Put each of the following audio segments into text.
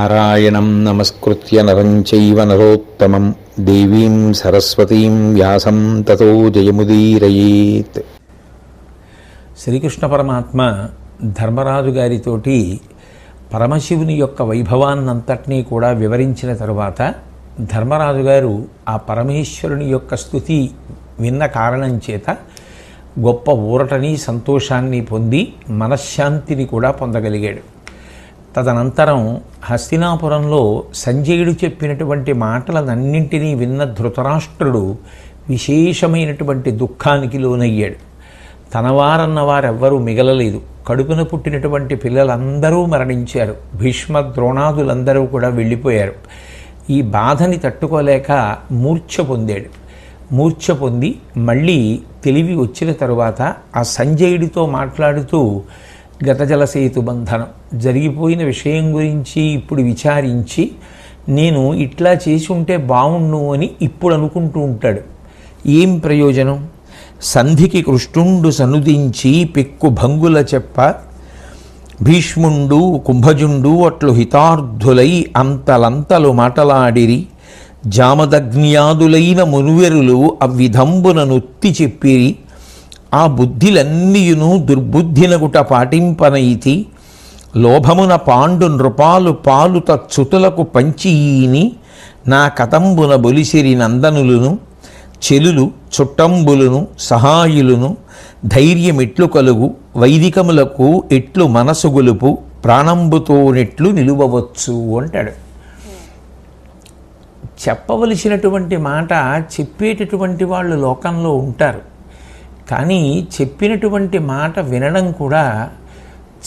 నారాయణం నమస్కృత్య నరం చైవ నరోత్తమం దేవీం సరస్వతీం వ్యాసం తతో జయముదీరయేత్. శ్రీకృష్ణ పరమాత్మ ధర్మరాజు గారితోటి పరమశివుని యొక్క వైభవాన్నంతటినీ కూడా వివరించిన తరువాత ధర్మరాజు గారు ఆ పరమేశ్వరుని యొక్క స్తుతి విన్న కారణం చేత గొప్ప ఊరటని సంతోషాన్ని పొంది మనశ్శాంతిని కూడా పొందగలిగాడు. తదనంతరం హస్తినాపురంలో సంజయుడు చెప్పినటువంటి మాటలనన్నింటినీ విన్న ధృతరాష్ట్రుడు విశేషమైనటువంటి దుఃఖానికి లోనయ్యాడు. తనవారన్న వారెవ్వరూ మిగలలేదు. కడుపున పుట్టినటువంటి పిల్లలందరూ మరణించారు. భీష్మ ద్రోణాదులందరూ కూడా వెళ్ళిపోయారు. ఈ బాధని తట్టుకోలేక మూర్ఛ పొందాడు. మూర్ఛ పొంది మళ్ళీ తెలివి వచ్చిన తరువాత ఆ సంజయుడితో మాట్లాడుతూ గతజలసేతు బంధనం జరిగిపోయిన విషయం గురించి ఇప్పుడు విచారించి నేను ఇట్లా చేసి ఉంటే బావుండు అని ఇప్పుడు అనుకుంటూ ఉంటాడు. ఏం ప్రయోజనం? సంధికి కృష్ణుండు సనుదించి పెక్కు భంగుల చెప్ప భీష్ముండు కుంభజుండు అట్లు హితార్థులై అంతలంతలు మాటలాడిరి. జామదగ్న్యాదులైన మునువెరులు అవ్విధంబున నొత్తి చెప్పిరి. ఆ బుద్ధిలన్నీయును దుర్బుద్ధినగుట పాటింపనైతి. లోభమున పాండు నృపాలు పాలు తచ్చుతులకు పంచీని. నా కతంబున బొలిసిరి నందనులను చెలులు చుట్టంబులను సహాయులను. ధైర్యమెట్లు కలుగు వైదికములకు ఎట్లు మనసు గొలుపు. ప్రాణంబుతోనెట్లు నిలువవచ్చు అంటాడు. చెప్పవలసినటువంటి మాట చెప్పేటటువంటి వాళ్ళు లోకంలో ఉంటారు. కానీ చెప్పినటువంటి మాట వినడం కూడా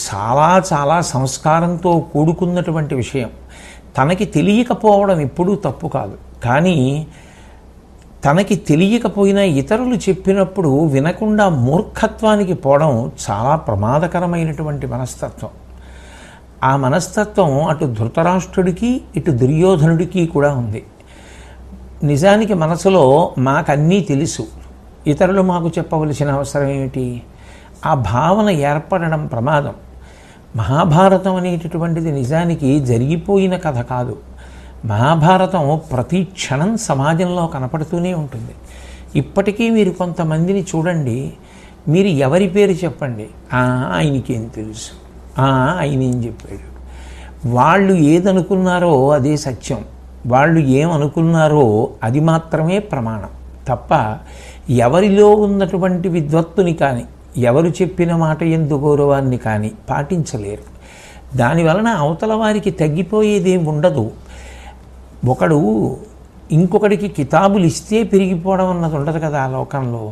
చాలా చాలా సంస్కారంతో కూడుకున్నటువంటి విషయం. తనకి తెలియకపోవడం ఎప్పుడూ తప్పు కాదు. కానీ తనకి తెలియకపోయినా ఇతరులు చెప్పినప్పుడు వినకుండా మూర్ఖత్వానికి పోవడం చాలా ప్రమాదకరమైనటువంటి మనస్తత్వం. ఆ మనస్తత్వం అటు ధృతరాష్ట్రుడికి ఇటు దుర్యోధనుడికి కూడా ఉంది. నిజానికి మనసులో మాకన్నీ తెలుసు, ఇతరులు మాకు చెప్పవలసిన అవసరం ఏమిటి? ఆ భావన ఏర్పడడం ప్రమాదం. మహాభారతం అనేటటువంటిది నిజానికి జరిగిపోయిన కథ కాదు. మహాభారతం ప్రతి క్షణం సమాజంలో కనపడుతూనే ఉంటుంది. ఇప్పటికీ మీరు కొంతమందిని చూడండి, మీరు ఎవరి పేరు చెప్పండి, ఆయనకేం తెలుసు, ఆయన ఏం చెప్పాడు. వాళ్ళు ఏదనుకున్నారో అదే సత్యం, వాళ్ళు ఏమనుకున్నారో అది మాత్రమే ప్రమాణం తప్ప ఎవరిలో ఉన్నటువంటి విద్వత్తుని కానీ ఎవరు చెప్పిన మాట యందు గౌరవాన్ని కానీ పాటించలేరు. దానివలన అవతల వారికి తగ్గిపోయేదేం ఉండదు. ఒకడు ఇంకొకడికి కితాబులు ఇస్తే పెరిగిపోవడం అన్నది ఉండదు కదా ఆ లోకంలో.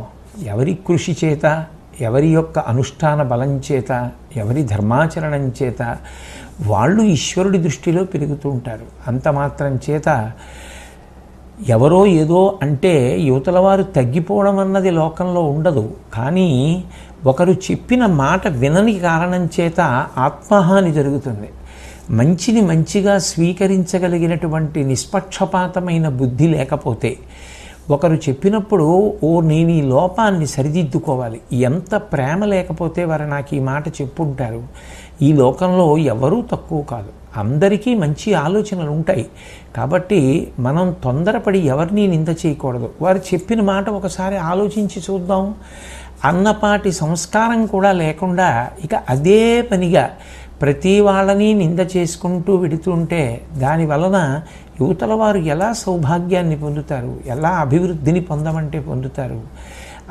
ఎవరి కృషి చేత, ఎవరి యొక్క అనుష్ఠాన బలం చేత, ఎవరి ధర్మాచరణం చేత వాళ్ళు ఈశ్వరుడి దృష్టిలో పెరుగుతూ ఉంటారు. అంత మాత్రం చేత ఎవరో ఏదో అంటే యువతల వారు తగ్గిపోవడం అన్నది లోకంలో ఉండదు. కానీ ఒకరు చెప్పిన మాట వినని కారణం చేత ఆత్మహాని జరుగుతుంది. మంచిని మంచిగా స్వీకరించగలిగినటువంటి నిష్పక్షపాతమైన బుద్ధి లేకపోతే ఒకరు చెప్పినప్పుడు నేను ఈ లోపాన్ని సరిదిద్దుకోవాలి, ఎంత ప్రేమ లేకపోతే వారు నాకు ఈ మాట చెప్పుంటారు. ఈ లోకంలో ఎవరూ తక్కువ కాదు, అందరికీ మంచి ఆలోచనలు ఉంటాయి. కాబట్టి మనం తొందరపడి ఎవరిని నింద చేయకూడదు. వారు చెప్పిన మాట ఒకసారి ఆలోచించి చూద్దాం అన్నపాటి సంస్కారం కూడా లేకుండా ఇక అదే పనిగా ప్రతి వాళ్ళని నింద చేసుకుంటూ వెడుతుంటే దానివలన యువతల వారు ఎలా సౌభాగ్యాన్ని పొందుతారు, ఎలా అభివృద్ధిని పొందమంటే పొందుతారు?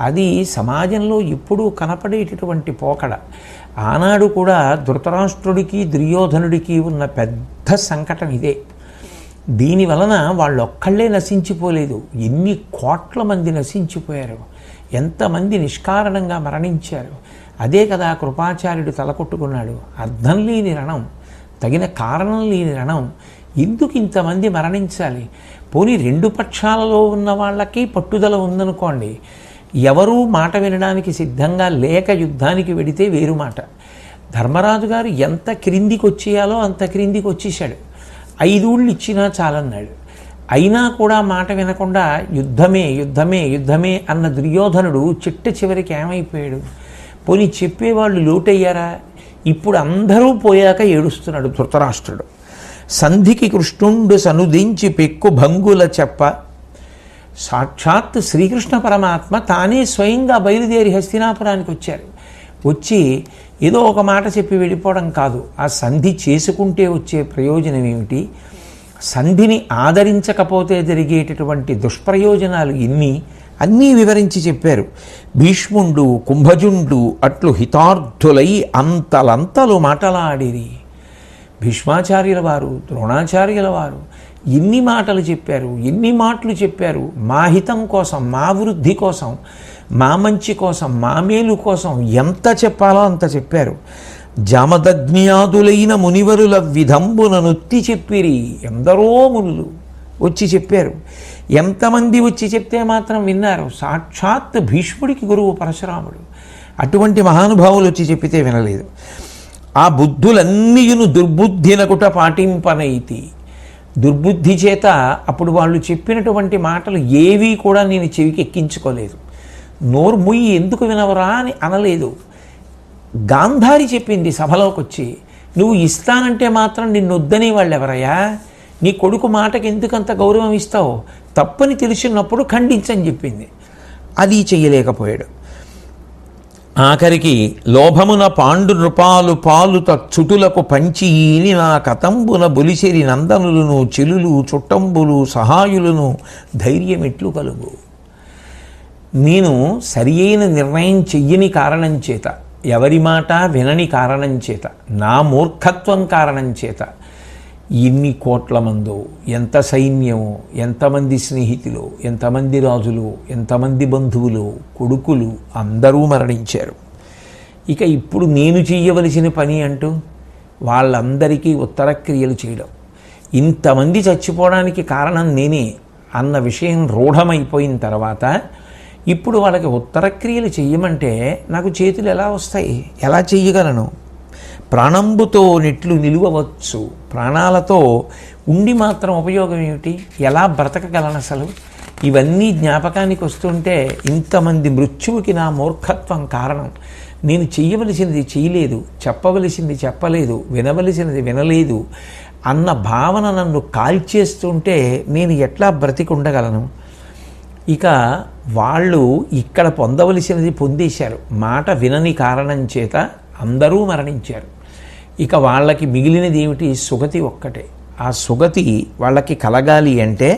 అది సమాజంలో ఎప్పుడూ కనపడేటటువంటి పోకడ. ఆనాడు కూడా ధృతరాష్ట్రుడికి దుర్యోధనుడికి ఉన్న పెద్ద సంకటం ఇదే. దీనివలన వాళ్ళొక్కళ్ళే నశించిపోలేదు, ఎన్ని కోట్ల మంది నశించిపోయారు, ఎంతమంది నిష్కారణంగా మరణించారు. అదే కదా కృపాచార్యుడు తలకొట్టుకున్నాడు. అర్థం లేని రణం, తగిన కారణం లేని రణం. ఎందుకు ఇంతమంది మరణించాలి? పోనీ రెండు పక్షాలలో ఉన్న వాళ్ళకి పట్టుదల ఉందనుకోండి, ఎవరూ మాట వినడానికి సిద్ధంగా లేక యుద్ధానికి వెడితే వేరు మాట. ధర్మరాజు గారు ఎంత క్రిందికి వచ్చేయాలో అంత క్రిందికి వచ్చేసాడు. 5 ఊళ్ళు ఇచ్చినా చాలన్నాడు. అయినా కూడా మాట వినకుండా యుద్ధమే యుద్ధమే యుద్ధమే అన్న దుర్యోధనుడు చిట్ట చివరికి ఏమైపోయాడు? పోనీ చెప్పేవాళ్ళు లోటయ్యారా? ఇప్పుడు అందరూ పోయాక ఏడుస్తున్నాడు ధృతరాష్ట్రుడు. సంధికి కృష్ణుండు సనుదించి పెక్కు భంగుల చెప్ప. సాక్షాత్ శ్రీకృష్ణ పరమాత్మ తానే స్వయంగా బయలుదేరి హస్తినాపురానికి వచ్చారు. వచ్చి ఏదో ఒక మాట చెప్పి వెళ్ళిపోవడం కాదు. ఆ సంధి చేసుకుంటే వచ్చే ప్రయోజనం ఏమిటి, సంధిని ఆదరించకపోతే జరిగేటటువంటి దుష్ప్రయోజనాలు ఎన్ని, అన్నీ వివరించి చెప్పారు. భీష్ముండు కుంభజుండు అట్లు హితార్థులై అంతలంతలు మాటలాడిరి. భీష్మాచార్యుల వారు, ద్రోణాచార్యుల వారు ఎన్ని మాటలు చెప్పారు, ఎన్ని మాటలు చెప్పారు. మా హితం కోసం, మా వృద్ధి కోసం, మా మంచి కోసం, మా మేలు కోసం ఎంత చెప్పాలో అంత చెప్పారు. జామదగ్నియాదులైన మునివరుల విధంబున నొత్తి చెప్పిరి. ఎందరో మునులు వచ్చి చెప్పారు. ఎంతమంది వచ్చి చెప్తే మాత్రం విన్నారు? సాక్షాత్ భీష్ముడికి గురువు పరశురాముడు. అటువంటి మహానుభావులు వచ్చి చెప్పితే వినలేదు. ఆ బుద్ధులన్నీయును దుర్బుద్ధినకుట పాటింపనైతి. దుర్బుద్ధి చేత అప్పుడు వాళ్ళు చెప్పినటువంటి మాటలు ఏవీ కూడా నేను చెవికి ఎక్కించుకోలేదు. నోరు ముయ్యి ఎందుకు వినవరా అని అనలేదు. గాంధారి చెప్పింది సభలోకి వచ్చి, నువ్వు ఇస్తానంటే మాత్రం నిన్ను వద్దనే వాళ్ళు ఎవరయ్యా, నీ కొడుకు మాటకి ఎందుకంత గౌరవం ఇస్తావు, తప్పని తెలిసినప్పుడు ఖండించని చెప్పింది. అది చెయ్యలేకపోయాడు. ఆఖరికి లోభమున పాండు నృపాలు పాలు తచ్చుటులకు పంచి ఈని నా కతంబున బొలిసిరి నందనులను చెలులు చుట్టంబులు సహాయులను ధైర్యమెట్లు కలుగు. నేను సరి అయిన నిర్ణయం చెయ్యని కారణం చేత, ఎవరి మాట వినని కారణం చేత, నా మూర్ఖత్వం కారణం చేత ఎన్ని కోట్ల మందో, ఎంత సైన్యమో, ఎంతమంది స్నేహితులు, ఎంతమంది రాజులు, ఎంతమంది బంధువులు, కొడుకులు అందరూ మరణించారు. ఇక ఇప్పుడు నేను చెయ్యవలసిన పని అంటూ వాళ్ళందరికీ ఉత్తర క్రియలు చేయడం, ఇంతమంది చచ్చిపోవడానికి కారణం నేనే అన్న విషయం రూఢమైపోయిన తర్వాత ఇప్పుడు వాళ్ళకి ఉత్తర క్రియలు చెయ్యమంటే నాకు చేతులు ఎలా వస్తాయి, ఎలా చెయ్యగలను? ప్రాణంబుతో నెట్లు నిలువవచ్చు, ప్రాణాలతో ఉండి మాత్రం ఉపయోగం ఏమిటి, ఎలా బ్రతకగలను అసలు? ఇవన్నీ జ్ఞాపకానికి వస్తుంటే ఇంతమంది మృత్యువుకి నా మూర్ఖత్వం కారణం. నేను చెయ్యవలసినది చేయలేదు, చెప్పవలసింది చెప్పలేదు, వినవలసినది వినలేదు అన్న భావన నన్ను కాల్చేస్తుంటే నేను ఎట్లా బ్రతికి ఉండగలను? ఇక వాళ్ళు ఇక్కడ పొందవలసినది పొందేశారు. మాట వినని కారణం చేత అందరూ మరణించారు. ఇక వాళ్ళకి మిగిలినది ఏమిటి? సుగతి ఒక్కటే. ఆ సుగతి వాళ్ళకి కలగాలి అంటే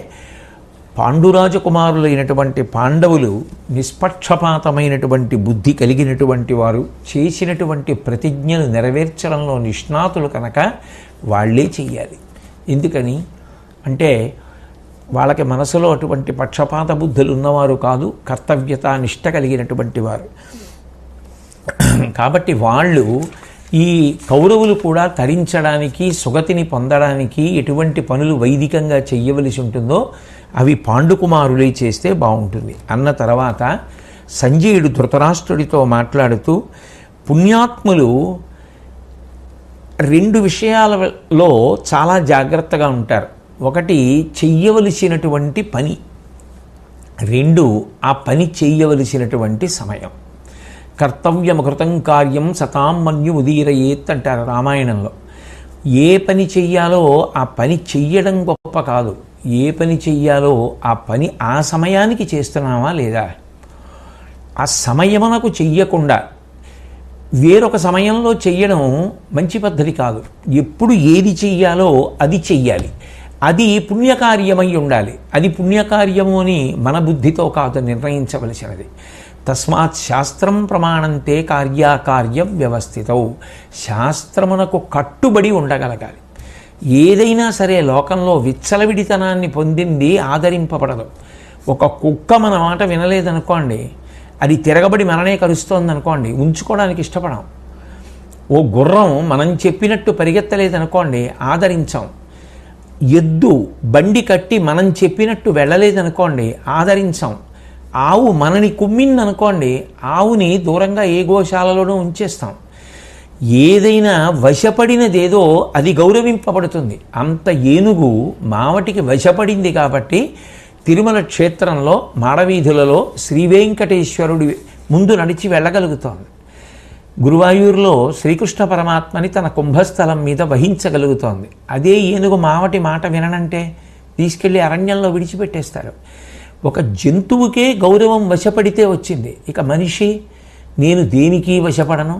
పాండురాజకుమారులైనటువంటి పాండవులు నిష్పక్షపాతమైనటువంటి బుద్ధి కలిగినటువంటి వారు, చేసినటువంటి ప్రతిజ్ఞలు నెరవేర్చడంలో నిష్ణాతులు కనుక వాళ్ళే చెయ్యాలి. ఎందుకని అంటే వాళ్ళకి మనసులో అటువంటి పక్షపాత బుద్ధులు ఉన్నవారు కాదు, కర్తవ్యత నిష్ట కలిగినటువంటి వారు. కాబట్టి వాళ్ళు ఈ కౌరవులు కూడా తరించడానికి, సుగతిని పొందడానికి ఎటువంటి పనులు వైదికంగా చెయ్యవలసి ఉంటుందో అవి పాండుకుమారులే చేస్తే బాగుంటుంది అన్న తర్వాత సంజయుడు ధృతరాష్ట్రుడితో మాట్లాడుతూ, పుణ్యాత్ములు రెండు విషయాలలో చాలా జాగ్రత్తగా ఉంటారు. ఒకటి చెయ్యవలసినటువంటి పని, రెండు ఆ పని చెయ్యవలసినటువంటి సమయం. కర్తవ్యమకృతం కార్యం సతాం మన్యు ఉదీరయేత్ అంటారు రామాయణంలో. ఏ పని చెయ్యాలో ఆ పని చెయ్యడం గొప్ప కాదు, ఏ పని చెయ్యాలో ఆ పని ఆ సమయానికి చేస్తున్నామా లేదా. ఆ సమయమునకు చెయ్యకుండా వేరొక సమయంలో చెయ్యడం మంచి పద్ధతి కాదు. ఎప్పుడు ఏది చెయ్యాలో అది చెయ్యాలి. అది పుణ్యకార్యమై ఉండాలి. అది పుణ్యకార్యము అని మన బుద్ధితో కాదు నిర్ణయించవలసినది. తస్మాత్ శాస్త్రం ప్రమాణంతే కార్యాకార్య వ్యవస్థితౌ. శాస్త్రమునకు కట్టుబడి ఉండగలగాలి. ఏదైనా సరే లోకంలో విచ్చలవిడితనాన్ని పొందింది ఆదరింపబడదు. ఒక కుక్క మన మాట వినలేదనుకోండి, అది తిరగబడి మననే కరుస్తోందనుకోండి, ఉంచుకోవడానికి ఇష్టపడం. ఓ గుర్రం మనం చెప్పినట్టు పరిగెత్తలేదనుకోండి, ఆదరించాం. ఎద్దు బండి కట్టి మనం చెప్పినట్టు వెళ్ళలేదనుకోండి, ఆదరించాం. ఆవు మనని కుమ్మిందనుకోండి, ఆవుని దూరంగా ఏ గోశాలలోనూ ఉంచేస్తాం. ఏదైనా వశపడినదేదో అది గౌరవింపబడుతుంది. అంత ఏనుగు మావటికి వశపడింది కాబట్టి తిరుమల క్షేత్రంలో మాడవీధులలో శ్రీవేంకటేశ్వరుడి ముందు నడిచి వెళ్ళగలుగుతోంది. గురువాయూరులో శ్రీకృష్ణ పరమాత్మని తన కుంభస్థలం మీద వహించగలుగుతోంది. అదే ఏనుగు మావటి మాట విననంటే తీసుకెళ్ళి అరణ్యంలో విడిచిపెట్టేస్తారు. ఒక జంతువుకే గౌరవం వశపడితే వచ్చింది, ఇక మనిషి నేను దేనికి వశపడను.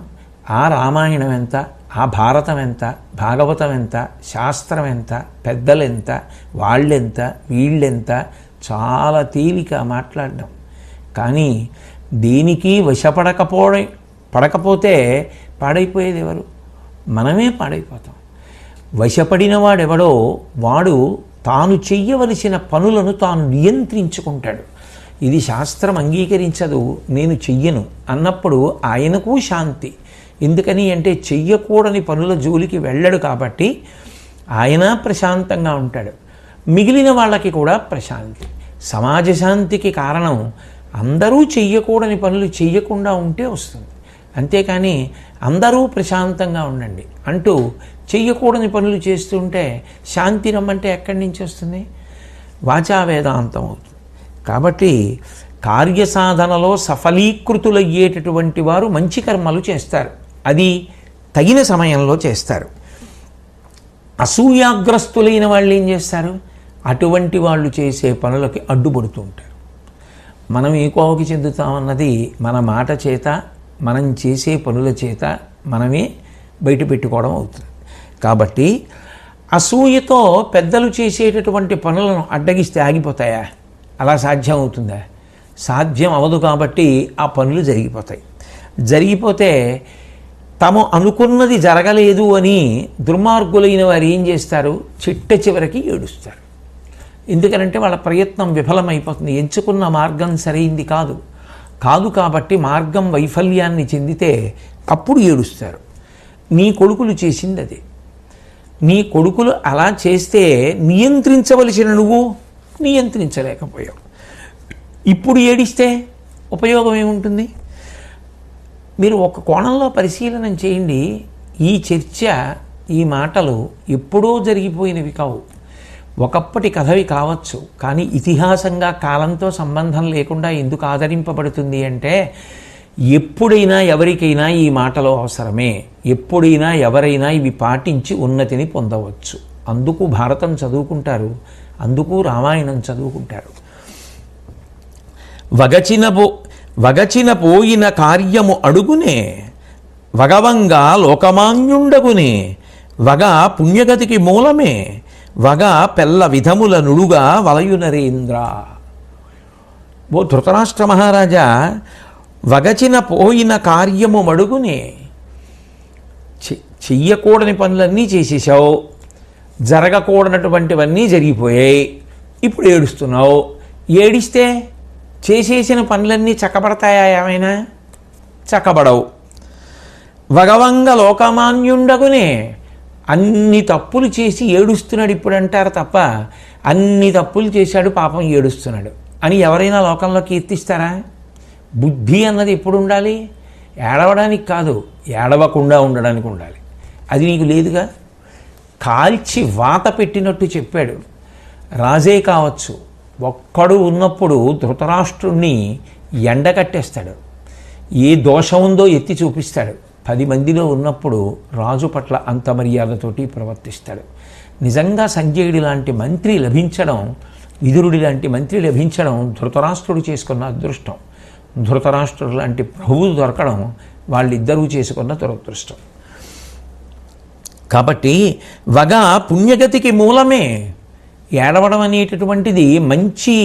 ఆ రామాయణం ఎంత, ఆ భారతం ఎంత, భాగవతం ఎంత, శాస్త్రం ఎంత, పెద్దలెంత, వాళ్ళెంత, వీళ్ళెంత, చాలా తేలిక మాట్లాడడం. కానీ దేనికి పడకపోతే పాడైపోయేది ఎవరు? మనమే పాడైపోతాం. వశపడిన వాడెవడో వాడు తాను చెయ్యవలసిన పనులను తాను నియంత్రించుకుంటాడు. ఇది శాస్త్రం అంగీకరించదు, నేను చెయ్యను అన్నప్పుడు ఆయనకు శాంతి. ఎందుకని అంటే చెయ్యకూడని పనుల జోలికి వెళ్ళడు కాబట్టి ఆయన ప్రశాంతంగా ఉంటాడు, మిగిలిన వాళ్ళకి కూడా ప్రశాంతి. సమాజ శాంతికి కారణం అందరూ చెయ్యకూడని పనులు చెయ్యకుండా ఉంటే వస్తుంది. అంతేకాని అందరూ ప్రశాంతంగా ఉండండి అంటూ చెయ్యకూడని పనులు చేస్తుంటే శాంతి రమ్మంటే ఎక్కడి నుంచి వస్తుంది? వాచా వేదాంతం అవుతుంది. కాబట్టి కార్యసాధనలో సఫలీకృతులయ్యేటటువంటి వారు మంచి కర్మలు చేస్తారు, అది తగిన సమయంలో చేస్తారు. అసూయాగ్రస్తులైన వాళ్ళు ఏం చేస్తారు? అటువంటి వాళ్ళు చేసే పనులకి అడ్డుపడుతూ ఉంటారు. మనం ఏ కోవకి చెందుతామన్నది మన మాట చేత, మనం చేసే పనుల చేత మనమే బయట పెట్టుకోవడం అవుతుంది. కాబట్టి అసూయతో పెద్దలు చేసేటటువంటి పనులను అడ్డగిస్తే ఆగిపోతాయా? అలా సాధ్యం అవుతుందా? సాధ్యం అవదు. కాబట్టి ఆ పనులు జరిగిపోతాయి. జరిగిపోతే తాము అనుకున్నది జరగలేదు అని దుర్మార్గులైన వారు ఏం చేస్తారు? చిట్ట చివరికి ఏడుస్తారు. ఎందుకనంటే వాళ్ళ ప్రయత్నం విఫలమైపోతుంది. ఎంచుకున్న మార్గం సరైంది కాదు కాబట్టి మార్గం వైఫల్యాన్ని చెందితే అప్పుడు ఏడుస్తారు. నీ కొడుకులు చేసింది అదే. నీ కొడుకులు అలా చేస్తే నియంత్రించవలసిన నువ్వు నియంత్రించలేకపోయావు. ఇప్పుడు ఏడిస్తే ఉపయోగం ఏముంటుంది? మీరు ఒక కోణంలో పరిశీలన చేయండి. ఈ చర్చ, ఈ మాటలు ఎప్పుడో జరిగిపోయినవి కావు, ఒకప్పటి కథవి కావచ్చు. కానీ ఇతిహాసంగా కాలంతో సంబంధం లేకుండా ఎందుకు ఆదరింపబడుతుంది అంటే ఎప్పుడైనా ఎవరికైనా ఈ మాటలు అవసరమే. ఎప్పుడైనా ఎవరైనా ఇవి పాటించి ఉన్నతిని పొందవచ్చు. అందుకు భారతం చదువుకుంటారు, అందుకు రామాయణం చదువుకుంటారు. వగచిన పోయిన కార్యము అడుగునే వగవంగా లోకమాన్యుండగునే వగ పుణ్యగతికి మూలమే వగ పెల్ల విధముల నుడుగా వలయునరేంద్ర. ఓ ధృతరాష్ట్ర మహారాజా, వగచిన పోయిన కార్యము మడుగునే, చెయ్యకూడని పనులన్నీ చేసేసావు, జరగకూడనటువంటివన్నీ జరిగిపోయాయి, ఇప్పుడు ఏడుస్తున్నావు. ఏడిస్తే చేసేసిన పనులన్నీ చక్కబడతాయా? ఏమైనా చక్కబడవు. వగవంగ లోకమాన్యుండగునే, అన్ని తప్పులు చేసి ఏడుస్తున్నాడు ఇప్పుడు అంటారు తప్ప అన్ని తప్పులు చేశాడు పాపం ఏడుస్తున్నాడు అని ఎవరైనా లోకంలో కీర్తిస్తారా? బుద్ధి అన్నది ఎప్పుడు ఉండాలి? ఏడవడానికి కాదు, ఏడవకుండా ఉండడానికి ఉండాలి. అది నీకు లేదుగా. కాల్చి వాత పెట్టినట్టు చెప్పాడు. రాజే కావచ్చు, ఒక్కడు ఉన్నప్పుడు ధృతరాష్ట్రుణ్ణి ఎండకట్టేస్తాడు, ఏ దోషం ఉందో ఎత్తి చూపిస్తాడు. 10 మందిలో ఉన్నప్పుడు రాజు పట్ల అంత మర్యాదతోటి ప్రవర్తిస్తాడు. నిజంగా సంజయుడి లాంటి మంత్రి లభించడం, విదురుడి లాంటి మంత్రి లభించడం ధృతరాష్ట్రుడు చేసుకున్న అదృష్టం. ధృతరాష్ట్రుడు లాంటి ప్రభువు దొరకడం వాళ్ళిద్దరూ చేసుకున్న దురదృష్టం. కాబట్టి వగ పుణ్యగతికి మూలమే. ఏడవడం అనేటటువంటిది మంచి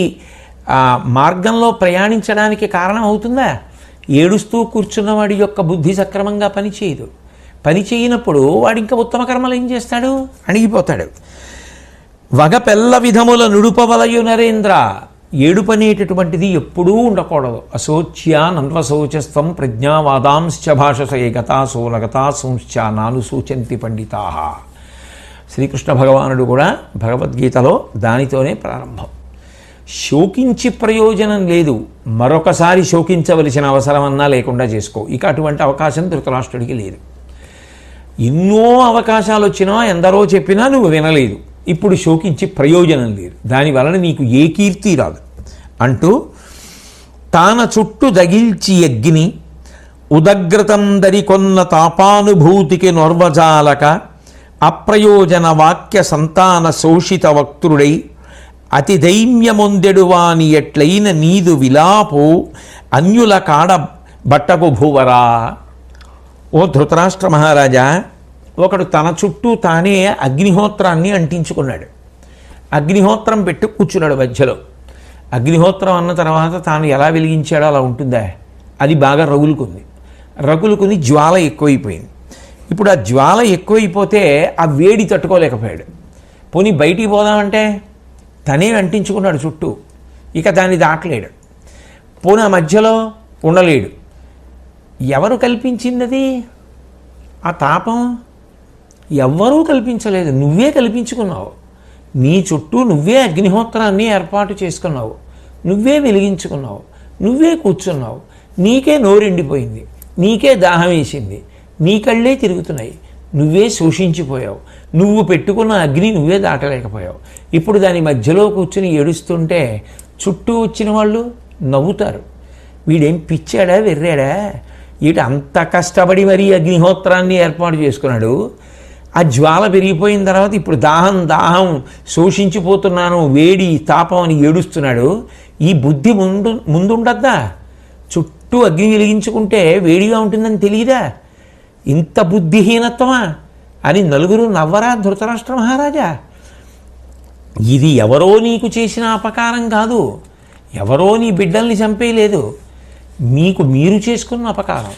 మార్గంలో ప్రయాణించడానికి కారణం అవుతుందా? ఏడుస్తూ కూర్చున్నవాడి యొక్క బుద్ధి సక్రమంగా పనిచేయదు. పని చేయనప్పుడు వాడు ఇంకా ఉత్తమ కర్మలు ఏం చేస్తాడు? అణిగిపోతాడు. వగ పెల్ల విధముల నుడుపవలయు నరేంద్ర. ఏడుపనేటటువంటిది ఎప్పుడూ ఉండకూడదు. అశోచ్యానన్వశోచస్తం ప్రజ్ఞావాదాంశ్చ భాషసే గతా సోలగతా సంశ్చ నాను సూచంతి పండితా. శ్రీకృష్ణ భగవానుడు కూడా భగవద్గీతలో దానితోనే ప్రారంభం. శోకించి ప్రయోజనం లేదు, మరొకసారి శోకించవలసిన అవసరమన్నా లేకుండా చేసుకో. ఇక అటువంటి అవకాశం ధృతరాష్ట్రుడికి లేదు. ఎన్నో అవకాశాలు వచ్చినా, ఎందరో చెప్పినా నువ్వు వినలేదు. ఇప్పుడు శోకించి ప్రయోజనం లేదు, దానివలన నీకు ఏ కీర్తి రాదు అంటూ తాన చుట్టూ దగిల్చి అగ్ని ఉదగ్రతం దరికొన్న తాపానుభూతికి నొర్వజాలక అప్రయోజన వాక్య సంతాన శోషిత వక్తుడై అతి దైమ్యమొందెడువాని ఎట్లైన నీదు విలాపు అన్యుల కాడ బట్టకు భూవరా. ఓ ధృతరాష్ట్ర మహారాజా, ఒకడు తన చుట్టూ తానే అగ్నిహోత్రాన్ని అంటించుకున్నాడు. అగ్నిహోత్రం పెట్టి కూర్చున్నాడు మధ్యలో. అగ్నిహోత్రం అన్న తర్వాత తాను ఎలా వెలిగించాడో అలా ఉంటుందా? అది బాగా రగులుకుని జ్వాల ఎక్కువైపోయింది. ఇప్పుడు ఆ జ్వాల ఎక్కువైపోతే ఆ వేడి తట్టుకోలేకపోయాడు. పోనీ బయటికి పోదామంటే తనే అంటించుకున్నాడు చుట్టూ, ఇక దాన్ని దాటలేడు. పోనీ ఆ మధ్యలో ఉండలేడు. ఎవరు కల్పించింది అది? ఆ తాపం ఎవ్వరూ కల్పించలేదు, నువ్వే కల్పించుకున్నావు. నీ చుట్టూ నువ్వే అగ్నిహోత్రాన్ని ఏర్పాటు చేసుకున్నావు, నువ్వే వెలిగించుకున్నావు, నువ్వే కూర్చున్నావు. నీకే నోరెండిపోయింది, నీకే దాహం వేసింది, నీ కళ్ళే తిరుగుతున్నాయి, నువ్వే శోషించిపోయావు. నువ్వు పెట్టుకున్న అగ్ని నువ్వే దాటలేకపోయావు. ఇప్పుడు దాని మధ్యలో కూర్చుని ఏడుస్తుంటే చుట్టూ వచ్చిన వాళ్ళు నవ్వుతారు. వీడేం పిచ్చాడా, వెర్రాడా, వీడు అంత కష్టపడి మరీ అగ్నిహోత్రాన్ని ఏర్పాటు చేసుకున్నాడు. ఆ జ్వాల పెరిగిపోయిన తర్వాత ఇప్పుడు దాహం శోషించిపోతున్నాను, వేడి తాపం అని ఏడుస్తున్నాడు. ఈ బుద్ధి ముందుండద్దా? చుట్టూ అగ్ని వెలిగించుకుంటే వేడిగా ఉంటుందని తెలియదా? ఇంత బుద్ధిహీనత్వమా అని నలుగురు నవ్వరా ధృతరాష్ట్ర మహారాజా? ఇది ఎవరో నీకు చేసిన అపకారం కాదు, ఎవరో నీ బిడ్డల్ని చంపేయలేదు, మీకు మీరు చేసుకున్న అపకారం,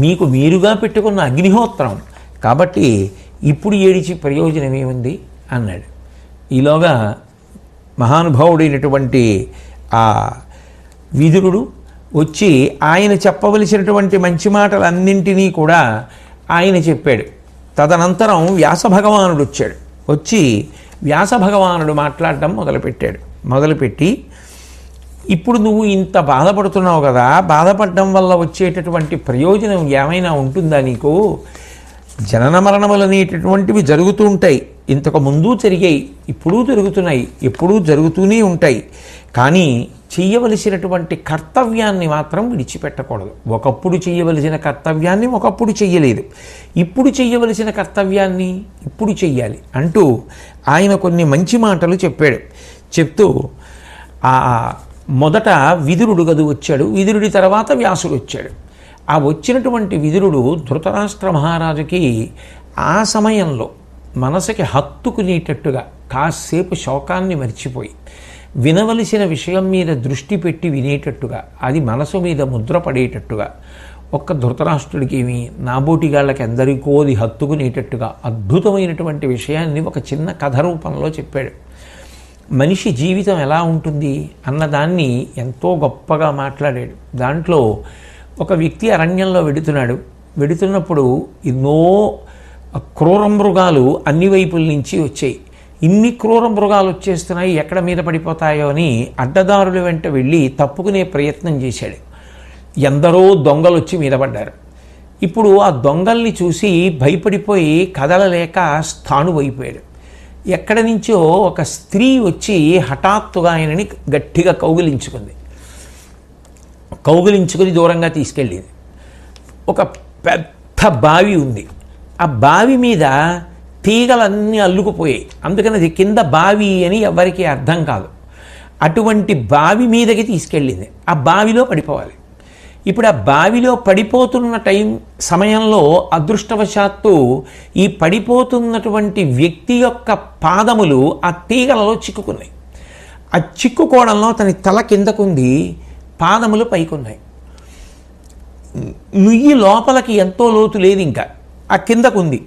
మీకు మీరుగా పెట్టుకున్న అగ్నిహోత్రం. కాబట్టి ఇప్పుడు ఏడిచి ప్రయోజనం ఏముంది అన్నాడు. ఈలోగా మహానుభావుడైనటువంటి ఆ విదురుడు వచ్చి ఆయన చెప్పవలసినటువంటి మంచి మాటలన్నింటినీ కూడా ఆయన చెప్పాడు. తదనంతరం వ్యాసభగవానుడు వచ్చాడు. వచ్చి వ్యాసభగవానుడు మాట్లాడడం మొదలుపెట్టి ఇప్పుడు నువ్వు ఇంత బాధపడుతున్నావు కదా, బాధపడడం వల్ల వచ్చేటటువంటి ప్రయోజనం ఏమైనా ఉంటుందా నీకు? జనన మరణములు అనేటటువంటివి జరుగుతూ ఉంటాయి, ఇంతకు ముందు జరిగాయి, ఇప్పుడు జరుగుతున్నాయి, ఎప్పుడూ జరుగుతూనే ఉంటాయి. కానీ చెయ్యవలసినటువంటి కర్తవ్యాన్ని మాత్రం విడిచిపెట్టకూడదు. ఒకప్పుడు చెయ్యవలసిన కర్తవ్యాన్ని ఒకప్పుడు చెయ్యలేదు, ఇప్పుడు చెయ్యవలసిన కర్తవ్యాన్ని ఇప్పుడు చెయ్యాలి అంటూ ఆయన కొన్ని మంచి మాటలు చెప్పాడు. చెప్తూ ఆ మొదట విదురుడు గదు వచ్చాడు, విదురుడి తర్వాత వ్యాసుడు వచ్చాడు. ఆ వచ్చినటువంటి విదురుడు ధృతరాష్ట్ర మహారాజుకి ఆ సమయంలో మనసుకి హత్తుకునేటట్టుగా కాసేపు శోకాన్ని మర్చిపోయి వినవలసిన విషయం మీద దృష్టి పెట్టి వినేటట్టుగా, అది మనసు మీద ముద్ర పడేటట్టుగా, ఒక్క ధృతరాష్ట్రుడికి ఏమి నాబోటిగాళ్ళకి ఎందరికో అది హత్తుకునేటట్టుగా అద్భుతమైనటువంటి విషయాన్ని ఒక చిన్న కథ రూపంలో చెప్పాడు. మనిషి జీవితం ఎలా ఉంటుంది అన్నదాన్ని ఎంతో గొప్పగా మాట్లాడాడు. దాంట్లో ఒక వ్యక్తి అరణ్యంలో వెడుతున్నప్పుడు ఎన్నో క్రూర మృగాలు అన్ని వైపుల నుంచి వచ్చాయి. ఇన్ని క్రూర మృగాలు వచ్చేస్తున్నాయి, ఎక్కడ మీద పడిపోతాయో అని అడ్డదారుల వెంట వెళ్ళి తప్పుకునే ప్రయత్నం చేశాడు. ఎందరో దొంగలు వచ్చి మీద పడ్డారు. ఇప్పుడు ఆ దొంగల్ని చూసి భయపడిపోయి కదలలేక స్థాణువైపోయాడు. ఎక్కడి నుంచో ఒక స్త్రీ వచ్చి హఠాత్తుగా ఆయనని గట్టిగా కౌగిలించుకుని దూరంగా తీసుకెళ్ళింది. ఒక పెద్ద బావి ఉంది, ఆ బావి మీద తీగలన్నీ అల్లుకుపోయాయి, అందుకని అది కింద బావి అని ఎవరికి అర్థం కాదు. అటువంటి బావి మీదకి తీసుకెళ్ళింది. ఆ బావిలో పడిపోవాలి. ఇప్పుడు ఆ బావిలో పడిపోతున్న సమయంలో అదృష్టవశాత్తు ఈ పడిపోతున్నటువంటి వ్యక్తి యొక్క పాదములు ఆ తీగలలో చిక్కుకున్నాయి. ఆ చిక్కుకోవడంలో అతని తల కిందకుంది, పాదములు పైకున్నాయి. నుయ్యి లోపలికి ఎంతో లోతు లేదు, ఇంకా ఆ కిందకుంది.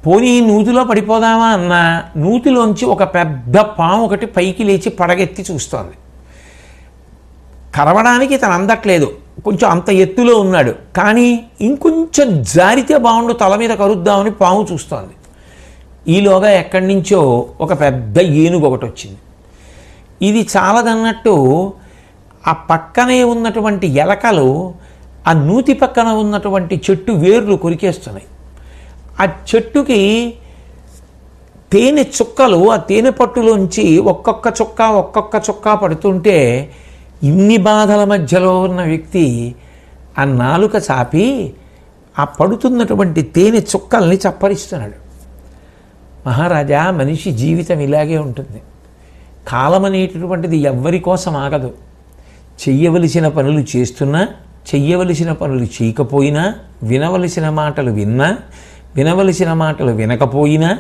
పోనీ నూతిలో పడిపోదామా అన్న నూతిలోంచి ఒక పెద్ద పాము ఒకటి పైకి లేచి పడగెత్తి చూస్తోంది. కరవడానికి తను అందట్లేదు, కొంచెం అంత ఎత్తులో ఉన్నాడు, కానీ ఇంకొంచెం జారితే బాగుండు తల మీద కరుద్దామని పాము చూస్తోంది. ఈలోగా ఎక్కడి నుంచో ఒక పెద్ద ఏనుగు ఒకటి వచ్చింది. ఇది చాలదన్నట్టు ఆ పక్కనే ఉన్నటువంటి ఎలకలు ఆ నూతి పక్కన ఉన్నటువంటి చెట్టు వేర్లు కొరికేస్తున్నాయి. ఆ చెట్టుకి తేనె చుక్కలు ఆ తేనె పట్టులోంచి ఒక్కొక్క చుక్క పడుతుంటే ఇన్ని బాధల మధ్యలో ఉన్న వ్యక్తి ఆ నాలుక చాపి ఆ పడుతున్నటువంటి తేనె చుక్కల్ని చప్పరిస్తున్నాడు. మహారాజా, మనిషి జీవితం ఇలాగే ఉంటుంది. కాలం అనేటటువంటిది ఎవ్వరి కోసం ఆగదు. చెయ్యవలసిన పనులు చేస్తున్నా, చెయ్యవలసిన పనులు చేయకపోయినా, వినవలసిన మాటలు విన్నా, వినవలసిన మాటలు వినకపోయినా,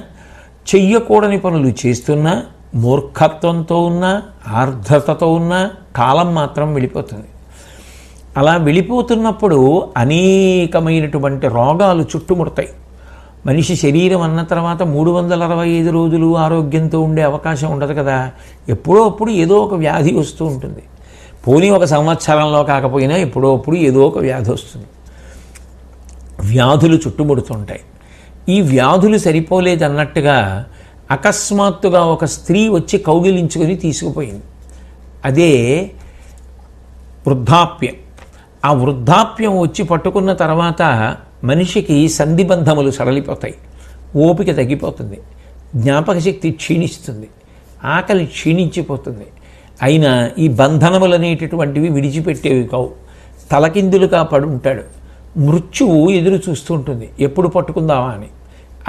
చెయ్యకూడని పనులు చేస్తున్నా, మూర్ఖత్వంతో ఉన్నా, ఆర్ద్రతతో ఉన్నా కాలం మాత్రం వెళ్ళిపోతుంది. అలా వెళ్ళిపోతున్నప్పుడు అనేకమైనటువంటి రోగాలు చుట్టుముడతాయి. మనిషి శరీరం అన్న తర్వాత 365 రోజులు ఆరోగ్యంతో ఉండే అవకాశం ఉండదు కదా. ఎప్పుడో అప్పుడు ఏదో ఒక వ్యాధి వస్తూ ఉంటుంది. పోనీ ఒక సంవత్సరంలో కాకపోయినా ఎప్పుడో అప్పుడు ఏదో ఒక వ్యాధి వస్తుంది. వ్యాధులు చుట్టుముడుతుంటాయి. ఈ వ్యాధులు సరిపోలేదన్నట్టుగా అకస్మాత్తుగా ఒక స్త్రీ వచ్చి కౌగిలించుకొని తీసుకుపోయింది. అదే వృద్ధాప్యం. ఆ వృద్ధాప్యం వచ్చి పట్టుకున్న తర్వాత మనిషికి సంధిబంధములు సడలిపోతాయి, ఓపిక తగ్గిపోతుంది, జ్ఞాపక శక్తి క్షీణిస్తుంది, ఆకలి క్షీణించిపోతుంది. అయినా ఈ బంధనములు అనేటటువంటివి విడిచిపెట్టేవి కావు. తలకిందులుగా పడి ఉంటాడు. మృత్యువు ఎదురు చూస్తూ ఉంటుంది, ఎప్పుడు పట్టుకుందామా అని.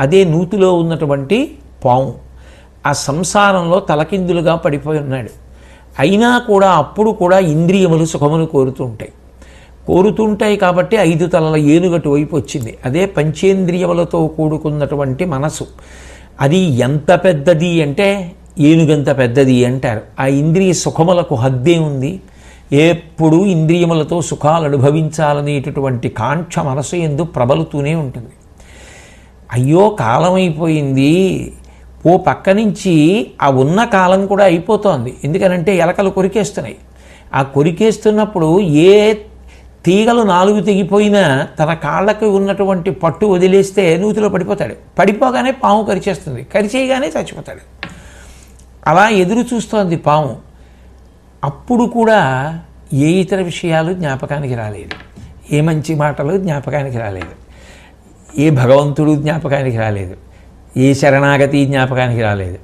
అదే నూతిలో ఉన్నటువంటి పాము. ఆ సంసారంలో తలకిందులుగా పడిపోయి ఉన్నాడు. అయినా కూడా అప్పుడు కూడా ఇంద్రియములు సుఖమును కోరుతుంటాయి కాబట్టి 5 తలల ఏనుగటు వైపు వచ్చింది. అదే పంచేంద్రియములతో కూడుకున్నటువంటి మనసు. అది ఎంత పెద్దది అంటే ఏనుగంత పెద్దది అంటారు. ఆ ఇంద్రియ సుఖములకు హద్దే ఉంది. ఎప్పుడు ఇంద్రియములతో సుఖాలు అనుభవించాలనేటటువంటి కాంక్ష మనసు యందు ప్రబలుతూనే ఉంటుంది. అయ్యో కాలం అయిపోయింది, ఓ పక్క నుంచి ఆ ఉన్న కాలం కూడా అయిపోతోంది. ఎందుకనంటే ఎలకలు కొరికేస్తున్నాయి. ఆ కొరికేస్తున్నప్పుడు ఏ తీగలు 4 తెగిపోయినా తన కాళ్ళకి ఉన్నటువంటి పట్టు వదిలేస్తే నూతిలో పడిపోతాడు. పడిపోగానే పాము కరిచేస్తుంది, కరిచేయగానే చచ్చిపోతాడు. అలా ఎదురు చూస్తోంది పాము. అప్పుడు కూడా ఏ ఇతర విషయాలు జ్ఞాపకానికి రాలేదు, ఏ మంచి మాటలు జ్ఞాపకానికి రాలేదు, ఏ భగవంతుడు జ్ఞాపకానికి రాలేదు, ఏ శరణాగతి జ్ఞాపకానికి రాలేదు.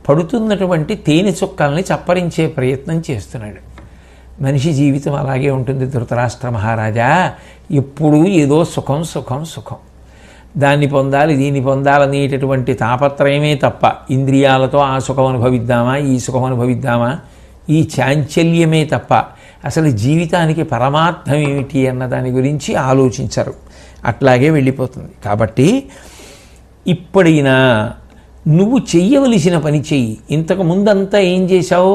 పడుతున్నటువంటి తేనె చుక్కల్ని చప్పరించే ప్రయత్నం చేస్తున్నాడు. మనిషి జీవితం అలాగే ఉంటుంది ధృతరాష్ట్ర మహారాజా. ఎప్పుడూ ఏదో సుఖం సుఖం సుఖం, దాన్ని పొందాలి దీన్ని పొందాలనేటటువంటి తాపత్రయమే తప్ప ఇంద్రియాలతో ఆ సుఖం అనుభవిద్దామా, ఈ సుఖం అనుభవిద్దామా, ఈ చాంచల్యమే తప్ప అసలు జీవితానికి పరమార్థం ఏమిటి అన్న దాని గురించి ఆలోచించరు. అట్లాగే వెళ్ళిపోతుంది. కాబట్టి ఇప్పుడైనా నువ్వు చెయ్యవలసిన పని చెయ్యి. ఇంతకు ముందంతా ఏం చేశావు?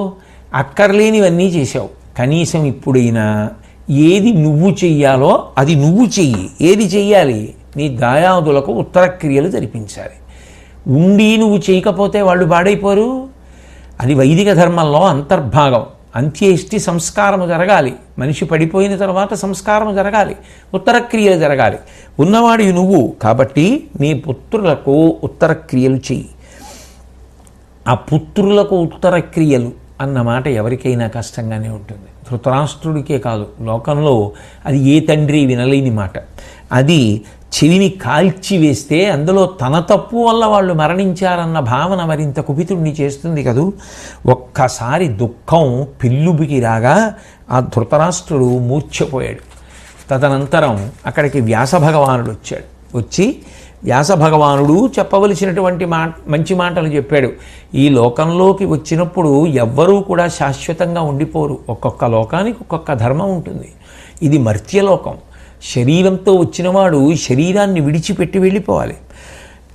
అక్కర్లేనివన్నీ చేశావు. కనీసం ఇప్పుడైనా ఏది నువ్వు చెయ్యాలో అది నువ్వు చెయ్యి. ఏది చెయ్యాలి? నీ దాయాదులకు ఉత్తర క్రియలు జరిపించాలి. ఉండి నువ్వు చేయకపోతే వాళ్ళు పాడైపోరు. అది వైదిక ధర్మంలో అంతర్భాగం. అంత్యేష్టి సంస్కారము జరగాలి. మనిషి పడిపోయిన తర్వాత సంస్కారము జరగాలి, ఉత్తర క్రియలు జరగాలి. ఉన్నవాడివి నువ్వు కాబట్టి నీ పుత్రులకు ఉత్తర క్రియలు చెయ్యి. ఆ పుత్రులకు ఉత్తర క్రియలు అన్నమాట ఎవరికైనా కష్టంగానే ఉంటుంది. ధృతరాష్ట్రుడికే కాదు, లోకంలో అది ఏ తండ్రి వినలేని మాట. అది చెవిని కాల్చివేస్తే అందులో తన తప్పు వల్ల వాళ్ళు మరణించారన్న భావన మరింత కుపితుడిని చేస్తుంది కదూ. ఒక్కసారి దుఃఖం పిల్లుబికి రాగా ఆ ధృతరాష్ట్రుడు మూర్ఛపోయాడు. తదనంతరం అక్కడికి వ్యాస భగవానుడు వచ్చాడు. వచ్చి వ్యాస భగవానుడు చెప్పవలసినటువంటి మంచి మాటలు చెప్పాడు. ఈ లోకంలోకి వచ్చినప్పుడు ఎవ్వరూ కూడా శాశ్వతంగా ఉండిపోరు. ఒక్కొక్క లోకానికి ఒక్కొక్క ధర్మం ఉంటుంది. ఇది మర్త్యలోకం. శరీరంతో వచ్చినవాడు శరీరాన్ని విడిచిపెట్టి వెళ్ళిపోవాలి.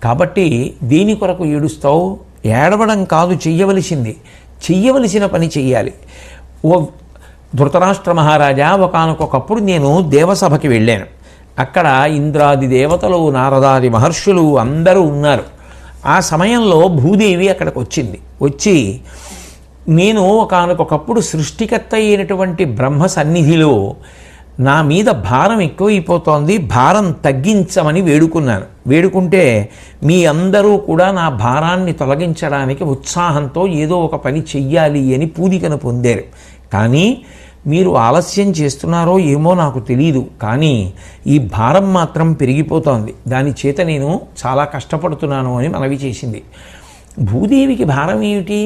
కాబట్టి దేని కొరకు ఏడుస్తావు? ఏడవడం కాదు చెయ్యవలసింది. చెయ్యవలసిన పని చెయ్యాలి. ఓ ధృతరాష్ట్ర మహారాజా, ఒకానొకప్పుడు నేను దేవసభకి వెళ్ళాను. అక్కడ ఇంద్రాది దేవతలు, నారదాది మహర్షులు అందరూ ఉన్నారు. ఆ సమయంలో భూదేవి అక్కడికి వచ్చింది. వచ్చి నేను ఒకానొకప్పుడు సృష్టికర్త అయినటువంటి బ్రహ్మ సన్నిధిలో నా మీద భారం ఎక్కువైపోతోంది, భారం తగ్గించమని వేడుకున్నాను. వేడుకుంటే మీ అందరూ కూడా నా భారాన్ని తొలగించడానికి ఉత్సాహంతో ఏదో ఒక పని చెయ్యాలి అని పూనికను పొందారు. కానీ మీరు ఆలస్యం చేస్తున్నారో ఏమో నాకు తెలియదు, కానీ ఈ భారం మాత్రం పెరిగిపోతోంది. దాని చేత నేను చాలా కష్టపడుతున్నాను అని మనవి చేసింది. భూదేవికి భారం ఏమిటి?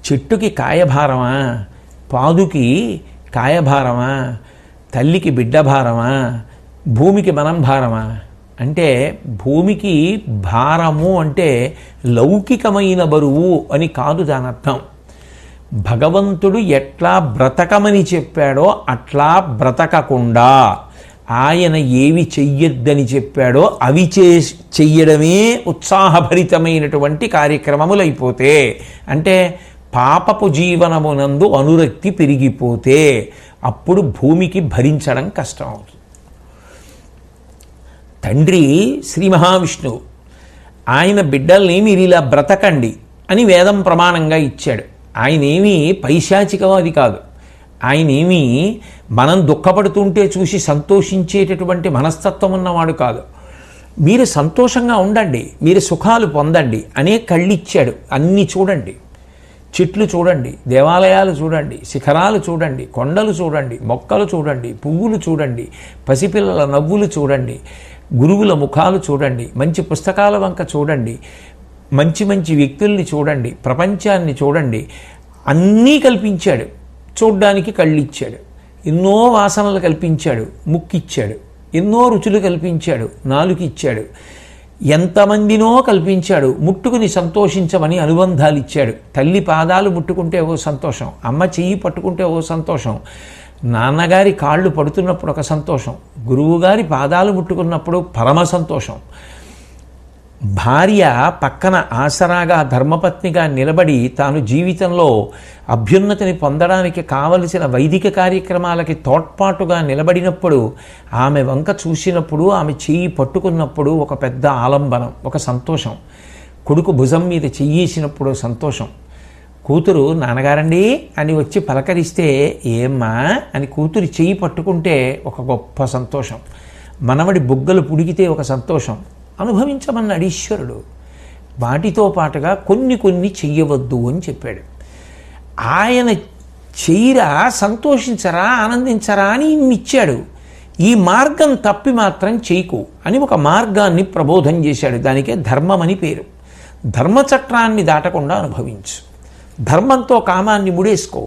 చెట్టుకి కాయభారమా? పాదుకి కాయభారమా? తల్లికి బిడ్డ భారమా, భూమికి మనం భారమా? అంటే భూమికి భారము అంటే లౌకికమైన బరువు అని కాదు దాని అర్థం. భగవంతుడు ఎట్లా బ్రతకమని చెప్పాడో అట్లా బ్రతకకుండా ఆయన ఏవి చెయ్యొద్దని చెప్పాడో అవి చెయ్యడమే ఉత్సాహభరితమైనటువంటి కార్యక్రమములైపోతే, అంటే పాపపు జీవనమునందు అనురక్తి పెరిగిపోతే అప్పుడు భూమికి భరించడం కష్టం అవుతుంది. తండ్రి శ్రీ మహావిష్ణువు ఆయన బిడ్డల్ని మీరు ఇలా బ్రతకండి అని వేదం ప్రమాణంగా ఇచ్చాడు. ఆయన ఏమీ పైశాచికవాది కాదు. ఆయన ఏమీ మనం దుఃఖపడుతుంటే చూసి సంతోషించేటటువంటి మనస్తత్వం ఉన్నవాడు కాదు. మీరు సంతోషంగా ఉండండి, మీరు సుఖాలు పొందండి అనే కళ్ళిచ్చాడు. అన్నీ చూడండి, చెట్లు చూడండి, దేవాలయాలు చూడండి, శిఖరాలు చూడండి, కొండలు చూడండి, మొక్కలు చూడండి, పువ్వులు చూడండి, పసిపిల్లల నవ్వులు చూడండి, గురువుల ముఖాలు చూడండి, మంచి పుస్తకాల వంక చూడండి, మంచి మంచి వ్యక్తుల్ని చూడండి, ప్రపంచాన్ని చూడండి. అన్నీ కల్పించాడు. చూడ్డానికి కళ్ళిచ్చాడు. ఎన్నో వాసనలు కల్పించాడు, ముక్కిచ్చాడు. ఎన్నో రుచులు కల్పించాడు, నాలుకిచ్చాడు. ఎంతమందినో కల్పించాడు, ముట్టుకుని సంతోషించమని అనుబంధాలు ఇచ్చాడు. తల్లి పాదాలు ముట్టుకుంటే ఓ సంతోషం, అమ్మ చెయ్యి పట్టుకుంటే ఓ సంతోషం, నాన్నగారి కాళ్ళు పడుతున్నప్పుడు ఒక సంతోషం, గురువుగారి పాదాలు ముట్టుకున్నప్పుడు పరమ సంతోషం. భార్య పక్కన ఆసరాగా ధర్మపత్నిగా నిలబడి తాను జీవితంలో అభ్యున్నతిని పొందడానికి కావలసిన వైదిక కార్యక్రమాలకి తోడ్పాటుగా నిలబడినప్పుడు, ఆమె వంక చూసినప్పుడు, ఆమె చెయ్యి పట్టుకున్నప్పుడు ఒక పెద్ద ఆలంబనం, ఒక సంతోషం. కొడుకు భుజం మీద చెయ్యేసినప్పుడు సంతోషం. కూతురు నాన్నగారండి అని వచ్చి పలకరిస్తే ఏమ్మా అని కూతురు చెయ్యి పట్టుకుంటే ఒక గొప్ప సంతోషం. మనవడి బుగ్గలు పుడిగితే ఒక సంతోషం. అనుభవించమన్నాడు ఈశ్వరుడు. వాటితో పాటుగా కొన్ని కొన్ని చెయ్యవద్దు అని చెప్పాడు. ఆయన చెయ్యరా, సంతోషించరా, ఆనందించరా అని ఇచ్చాడు. ఈ మార్గం తప్పి మాత్రం చేయకు అని ఒక మార్గాన్ని ప్రబోధం చేశాడు. దానికే ధర్మం అని పేరు. ధర్మచక్రాన్ని దాటకుండా అనుభవించు. ధర్మంతో కామాన్ని ముడేసుకో,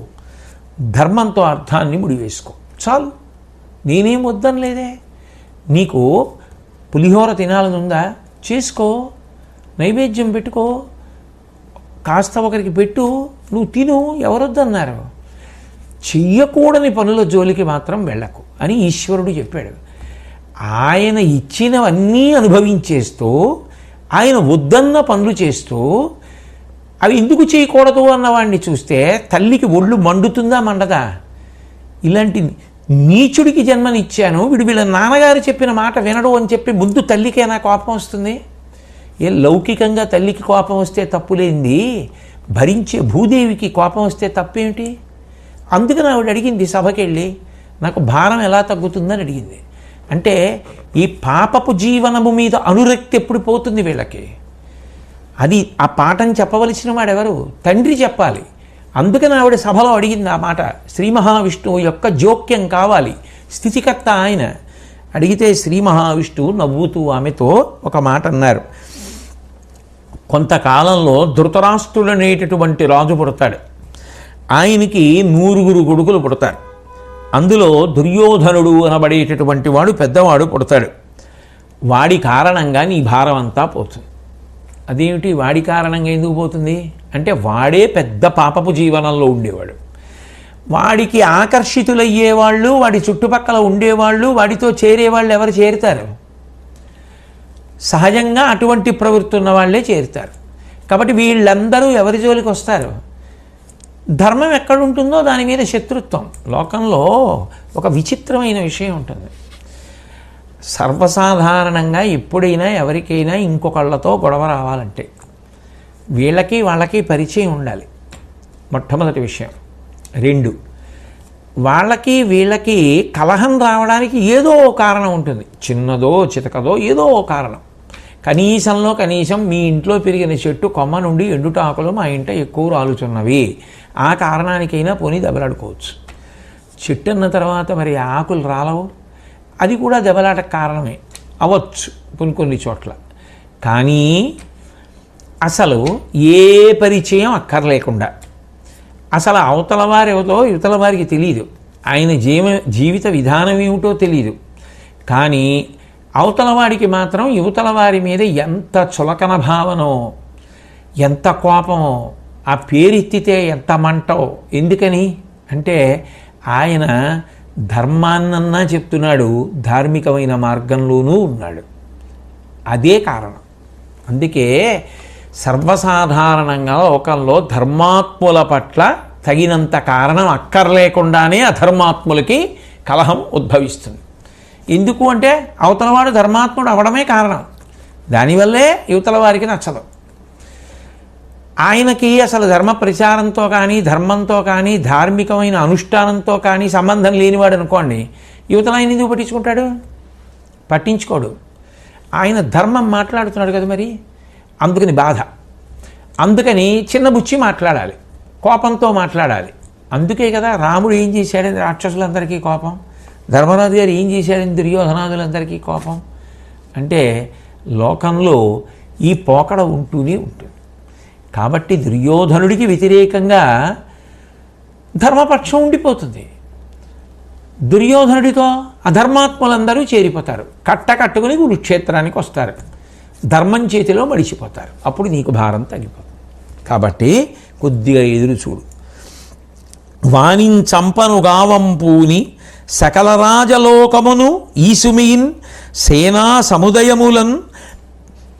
ధర్మంతో అర్థాన్ని ముడివేసుకో, చాలు. నేనేం వద్దని లేదే. నీకు పులిహోర తినాలని ఉందా, చేసుకో, నైవేద్యం పెట్టుకో, కాస్త ఒకరికి పెట్టు, నువ్వు తిను, ఎవరొద్దన్నారు. చెయ్యకూడని పనుల జోలికి మాత్రం వెళ్ళకు అని ఈశ్వరుడు చెప్పాడు. ఆయన ఇచ్చినవన్నీ అనుభవించేస్తూ, ఆయన వద్దన్న పనులు చేస్తూ, అవి ఎందుకు చేయకూడదు అన్నవాడిని చూస్తే తల్లికి ఒళ్ళు మండుతుందా, మండదా? ఇలాంటి నీచుడికి జన్మనిచ్చాను, వీళ్ళ నాన్నగారు చెప్పిన మాట వినడు అని చెప్పి ముందు తల్లికేనా కోపం వస్తుంది? ఏ లౌకికంగా తల్లికి కోపం వస్తే తప్పులేంది, భరించే భూదేవికి కోపం వస్తే తప్పేమిటి? అందుకని ఆవిడ అడిగింది సభకి వెళ్ళి, నాకు భారం ఎలా తగ్గుతుందని అడిగింది. అంటే ఈ పాపపు జీవనము మీద అనురక్తి ఎప్పుడు పోతుంది వీళ్ళకి? అది ఆ పాఠం చెప్పవలసిన వాడెవరు? తండ్రి చెప్పాలి. అందుకని ఆవిడ సభలో అడిగింది ఆ మాట. శ్రీ మహావిష్ణువు యొక్క జోక్యం కావాలి, స్థితికర్త ఆయన. అడిగితే శ్రీ మహావిష్ణువు నవ్వుతూ ఆమెతో ఒక మాట అన్నారు. కొంతకాలంలో ధృతరాష్ట్రుడు అనేటటువంటి రాజు పుడతాడు. ఆయనకి 9 కొడుకులు పుడతారు. అందులో దుర్యోధనుడు అనబడేటటువంటి వాడు పెద్దవాడు పుడతాడు. వాడి కారణంగా నీ భారం అంతా పోతుంది. అదేమిటి వాడి కారణంగా ఎందుకు పోతుంది అంటే, వాడే పెద్ద పాపపు జీవనంలో ఉండేవాడు. వాడికి ఆకర్షితులయ్యేవాళ్ళు, వాడి చుట్టుపక్కల ఉండేవాళ్ళు, వాడితో చేరేవాళ్ళు ఎవరు చేరుతారు? సహజంగా అటువంటి ప్రవృత్తి ఉన్న వాళ్ళే చేరుతారు. కాబట్టి వీళ్ళందరూ ఎవరి జోలికి వస్తారు? ధర్మం ఎక్కడుంటుందో దాని మీద శత్రుత్వం. లోకంలో ఒక విచిత్రమైన విషయం ఉంటుంది. సర్వసాధారణంగా ఎప్పుడైనా ఎవరికైనా ఇంకొకళ్ళతో గొడవ రావాలంటే వీళ్ళకి వాళ్ళకి పరిచయం ఉండాలి, మొట్టమొదటి విషయం. 2, వాళ్ళకి వీళ్ళకి కలహం రావడానికి ఏదో కారణం ఉంటుంది. చిన్నదో చితకదో ఏదో కారణం. కనీసంలో కనీసం మీ ఇంట్లో పెరిగిన చెట్టు కొమ్మ నుండి ఎండుటాకులు మా ఇంట ఎక్కువ రాలుచున్నవి, ఆ కారణానికైనా పోనీ దెబ్బలాడుకోవచ్చు. చెట్టు అన్న తర్వాత మరి ఆకులు రాలవు, అది కూడా దెబ్బలాటకు కారణమే అవ్వచ్చు కొన్ని చోట్ల. కానీ అసలు ఏ పరిచయం అక్కర్లేకుండా, అసలు అవతల వారెవతో యువతల వారికి తెలియదు, ఆయన జీవిత విధానం ఏమిటో తెలియదు. కానీ అవతల వాడికి మాత్రం యువతల వారి మీద ఎంత చులకన భావనో, ఎంత కోపమో, ఆ పేరెత్తితే ఎంత మంటో. ఎందుకని అంటే ఆయన ధర్మాన్నన్నా చెప్తున్నాడు, ధార్మికమైన మార్గంలోనూ ఉన్నాడు. అదే కారణం. అందుకే సర్వసాధారణంగా లోకంలో ధర్మాత్ముల పట్ల తగినంత కారణం అక్కర్లేకుండానే అధర్మాత్ములకి కలహం ఉద్భవిస్తుంది. ఎందుకు అంటే అవతలవాడు ధర్మాత్ముడు అవడమే కారణం. దానివల్లే యువతల వారికి నచ్చదు. ఆయనకి అసలు ధర్మ ప్రచారంతో కానీ, ధర్మంతో కానీ, ధార్మికమైన అనుష్ఠానంతో కానీ సంబంధం లేనివాడు అనుకోండి, యువతల ఆయన ఎందుకు పట్టించుకుంటాడు? పట్టించుకోడు. ఆయన ధర్మం మాట్లాడుతున్నాడు కదా, మరి అందుకని బాధ. అందుకని చిన్నబుచ్చి మాట్లాడాలి, కోపంతో మాట్లాడాలి. అందుకే కదా రాముడు ఏం చేశాడని రాక్షసులందరికీ కోపం, ధర్మరాజు గారు ఏం చేశాడని దుర్యోధనాదులందరికీ కోపం. అంటే లోకంలో ఈ పోకడ ఉంటూనే ఉంటుంది. కాబట్టి దుర్యోధనుడికి వ్యతిరేకంగా ధర్మపక్షం ఉండిపోతుంది. దుర్యోధనుడితో అధర్మాత్ములందరూ చేరిపోతారు, కట్టుకుని కురుక్షేత్రానికి వస్తారు, ధర్మం చేతిలో మడిచిపోతారు. అప్పుడు నీకు భారం తగ్గిపోతుంది. కాబట్టి కొద్దిగా ఎదురు చూడు. వాణించంపను గావంపూని సకల రాజలోకమును ఈసుమీన్ సేనా సముదయములన్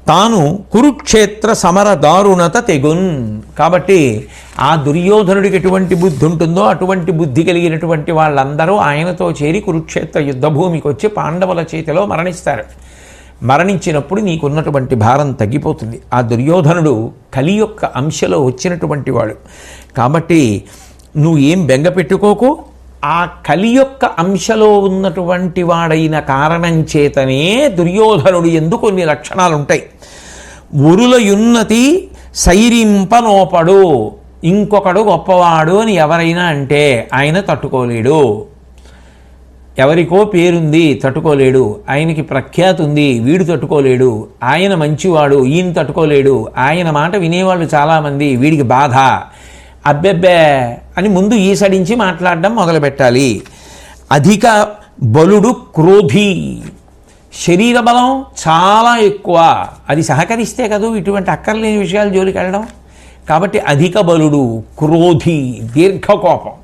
తాను కురుక్షేత్ర సమర దారుణత తెగున్. కాబట్టి ఆ దుర్యోధనుడికి ఎటువంటి బుద్ధి ఉంటుందో అటువంటి బుద్ధి కలిగినటువంటి వాళ్ళందరూ ఆయనతో చేరి కురుక్షేత్ర యుద్ధభూమికి వచ్చి పాండవుల చేతిలో మరణిస్తారు. మరణించినప్పుడు నీకున్నటువంటి భారం తగ్గిపోతుంది. ఆ దుర్యోధనుడు కలి యొక్క అంశలో వచ్చినటువంటి వాడు. కాబట్టి నువ్వు ఏం బెంగ పెట్టుకోకు. ఆ కలి యొక్క అంశలో ఉన్నటువంటి వాడైన కారణం చేతనే దుర్యోధనుడు ఎందు కొన్ని లక్షణాలు ఉంటాయి. ఉరులయున్నతి సైరింపనోపడు. ఇంకొకడు గొప్పవాడు అని ఎవరైనా అంటే ఆయన తట్టుకోలేడు. ఎవరికో పేరుంది, తట్టుకోలేడు. ఆయనకి ప్రఖ్యాతి ఉంది, వీడు తట్టుకోలేడు. ఆయన మంచివాడు, ఈయన తట్టుకోలేడు. ఆయన మాట వినేవాళ్ళు చాలామంది, వీడికి బాధ. అబ్బెబ్బే అని ముందు ఈసడించి మాట్లాడడం మొదలుపెట్టాలి. అధిక బలుడు క్రోధి. శరీర బలం చాలా ఎక్కువ. అది సహకరిస్తే కదా ఇటువంటి అక్కర్లేని విషయాలు జోలికి వెళ్ళడం. కాబట్టి అధిక బలుడు, క్రోధి, దీర్ఘకోపం.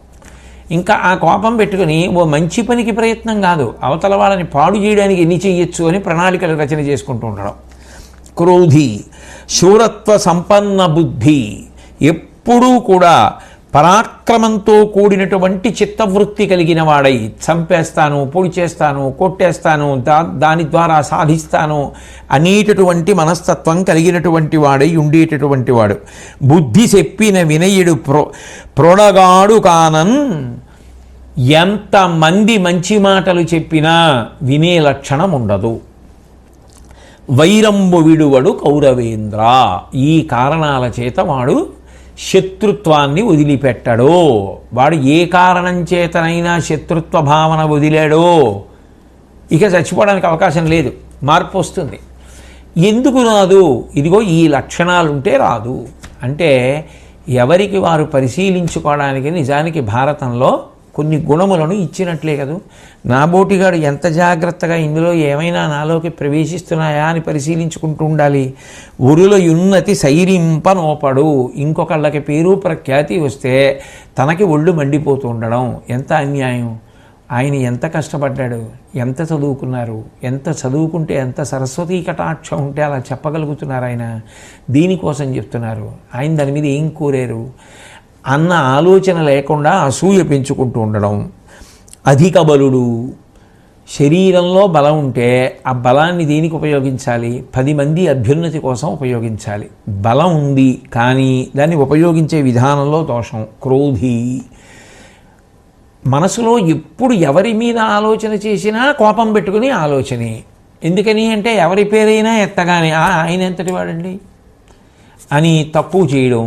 ఇంకా ఆ కోపం పెట్టుకుని ఓ మంచి పనికి ప్రయత్నం కాదు, అవతల వాళ్ళని పాడు చేయడానికి ఎన్ని చెయ్యొచ్చు అని ప్రణాళికలు రచన చేసుకుంటూ ఉండడం. క్రోధి. శూరత్వ సంపన్న బుద్ధి. ఎప్పుడూ కూడా పరాక్రమంతో కూడినటువంటి చిత్తవృత్తి కలిగిన వాడై చంపేస్తాను, పొడి చేస్తాను, కొట్టేస్తాను, దాని ద్వారా సాధిస్తాను అనేటటువంటి మనస్తత్వం కలిగినటువంటి వాడై ఉండేటటువంటి వాడు. బుద్ధి చెప్పిన వినయుడు ప్రొడగాడు కానన్. ఎంతమంది మంచి మాటలు చెప్పినా వినే లక్షణం ఉండదు. వైరంబు విడువడు కౌరవేంద్ర. ఈ కారణాల చేత వాడు శత్రుత్వాన్ని వదిలిపెట్టడో. వాడు ఏ కారణం చేతనైనా శత్రుత్వ భావన వదిలాడో ఇక చచ్చిపోవడానికి అవకాశం లేదు, మార్పు వస్తుంది. ఎందుకు రాదు? ఇదిగో ఈ లక్షణాలుంటే రాదు. అంటే ఎవరికి వారు పరిశీలించుకోవడానికి నిజానికి భారతంలో కొన్ని గుణములను ఇచ్చినట్లే కదూ. నా బోటిగాడు ఎంత జాగ్రత్తగా ఇందులో ఏమైనా నాలోకి ప్రవేశిస్తున్నాయా అని పరిశీలించుకుంటూ ఉండాలి. ఉరులయున్నతి సైరింపనోపడు. ఇంకొకళ్ళకి పేరు ప్రఖ్యాతి వస్తే తనకి ఒళ్ళు మండిపోతూ ఉండడం ఎంత అన్యాయం. ఆయన ఎంత కష్టపడ్డాడు, ఎంత చదువుకున్నారు, ఎంత చదువుకుంటే ఎంత సరస్వతీ కటాక్షం ఉంటే అలా చెప్పగలుగుతున్నారు. ఆయన దీనికోసం చెప్తున్నారు. ఆయన దాని మీద ఏం కోరారు అన్న ఆలోచన లేకుండా అసూయ పెంచుకుంటూ ఉండడం. అధిక బలుడు. శరీరంలో బలం ఉంటే ఆ బలాన్ని దేనికి ఉపయోగించాలి? 10 మంది అభ్యున్నతి కోసం ఉపయోగించాలి. బలం ఉంది కానీ దాన్ని ఉపయోగించే విధానంలో దోషం. క్రోధి. మనసులో ఎప్పుడు ఎవరి మీద ఆలోచన చేసినా కోపం పెట్టుకుని ఆలోచనే. ఎందుకని అంటే ఎవరి పేరైనా ఎత్తగానే ఆయన ఎంతటి వాడండి అని తక్కువ చేయడం,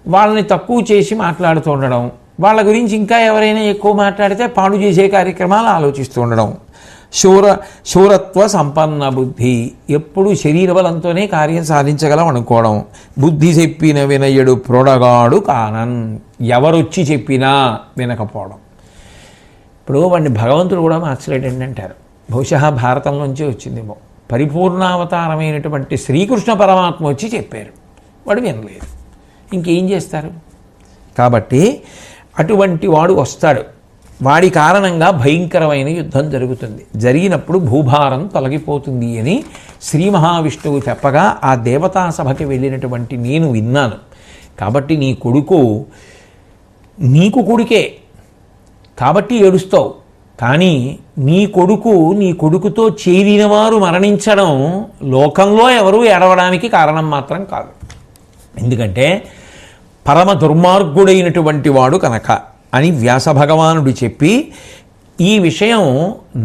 వాళ్ళని తక్కువ చేసి మాట్లాడుతూ ఉండడం, వాళ్ళ గురించి ఇంకా ఎవరైనా ఎక్కువ మాట్లాడితే పాడు చేసే కార్యక్రమాలు ఆలోచిస్తూ ఉండడం. శూరత్వ సంపన్న బుద్ధి. ఎప్పుడు శరీర బలంతోనే కార్యం సాధించగలం అనుకోవడం. బుద్ధి చెప్పిన వినయుడు ప్రొడగాడు కానన్. ఎవరొచ్చి చెప్పినా వినకపోవడం. ఇప్పుడు వాడిని భగవంతుడు కూడా మార్చలేడండి అంటారు. బహుశా భారతంలోంచే వచ్చిందేమో. పరిపూర్ణావతారమైనటువంటి శ్రీకృష్ణ పరమాత్మ వచ్చి చెప్పారు, వాడు వినలేదు, ఇంకేం చేస్తారు? కాబట్టి అటువంటి వాడు వస్తాడు, వాడి కారణంగా భయంకరమైన యుద్ధం జరుగుతుంది. జరిగినప్పుడు భూభారం తొలగిపోతుంది అని శ్రీ మహావిష్ణువు చెప్పగా ఆ దేవతా సభకి వెళ్ళినటువంటి నేను విన్నాను. కాబట్టి నీ కొడుకు నీకు కొడుకే కాబట్టి ఏడుస్తావు, కానీ నీ కొడుకుతో చేరిన వారు మరణించడం లోకంలో ఎవరూ ఏడవడానికి కారణం మాత్రం కాదు. ఎందుకంటే పరమ దుర్మార్గుడైనటువంటి వాడు కనుక అని వ్యాస భగవానుడు చెప్పి ఈ విషయం